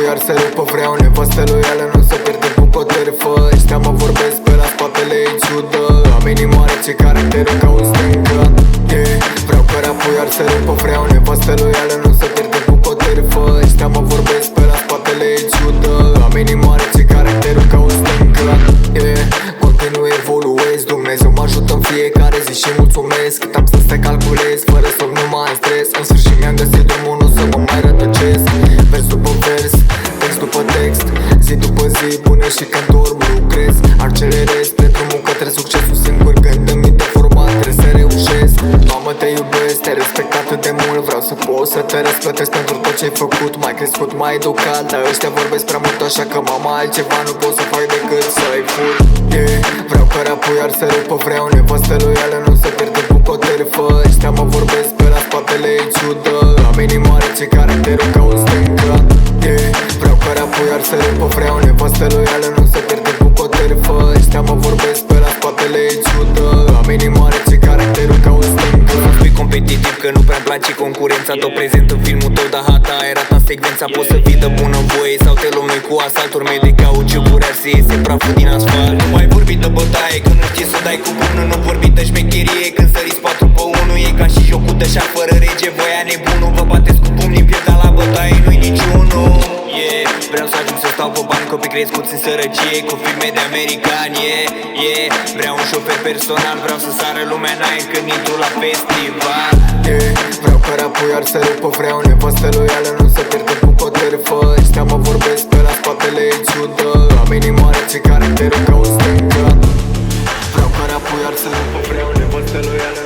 apoi ar se rupă. Vreau nevastă loială, nu se pierde cu coterfă. Ăștia mă vorbesc pe la spatele ei ciudă. Am inimioare ce caracterul ca un stângat, yeah. Vreau că rapul ar se rupă. Vreau nevastă loială, nu se pierde cu coterfă. Ăștia mă vorbesc pe la spatele ei ciudă. Am inimioare ce caracterul ca un stângat, yeah. Continuu, evoluez, Dumnezeu mă ajută în fiecare zi și mulțumesc. Cât am să stai calculez, fără să nu mai am stres. În sfârșit mi-am găsit drumul, nu să mă mai rătăcesc. Vers după vers, text după text, zi după zi, până și când dorm lucrez. Accelerez pe drumul către succesul, singur când îmi de format trebuie să reușesc. Mamă, te iubesc, te respect atât de mult. Vreau să pot să te răsplătesc pentru tot ce-ai făcut. M-ai crescut, m-ai educat, dar ăștia vorbesc prea mult, așa că mama altceva nu pot să fac decât să-i fut, yeah. Vreau că rapul ar se rupă. Vreau nevastă loială, nu se pierde cu coterfă. Ăștia mă vorbesc pe la spatele ei ciudă. Am inimioare ce caracterul ca un stângat, yeah. Vreau că rapul ar se rupă. Vreau nevastă loială, nu se pierde cu coterfă. Ăștia mă vorbesc pe la spatele ei ciudă. Am inimioare ce caracterul ca un stângat. Nu fii competitiv că nu prea-mi place concurența. Tot prezent în filmul tău, dar hata ai ratat secvența. Poți să fii de bună voie sau te luăm noi cu asalturi mei de cauciucuri, ar să iese praful din asfalt. Nu mai vorbi de bătaie când nu știi să dai cu bună. Nu vorbi de șmecherie când săriți 4 pe 1. E ca și jocul de șah fără rege, voia nebunul. Vă bateți cu pumnii în piept, dar la bătaie nu-i niciunul, yeah. Vreau să ajung să stau pe bani, copii crescuți în sărăcie, cu filme de americani, yeah, yeah. Vreau un șofer personal, vreau să sară lumea înainte când intru la festival, yeah. Vreau că rapul ar se rupă. Vreau nevastă loială, nu se pierde cu coterfă. Ăștia mă vorbesc pe la spatele ei ciudă. Am inimioare ce caracterul ca un stângat. Vreau că rapul ar se rupă. Vreau nevastă loială.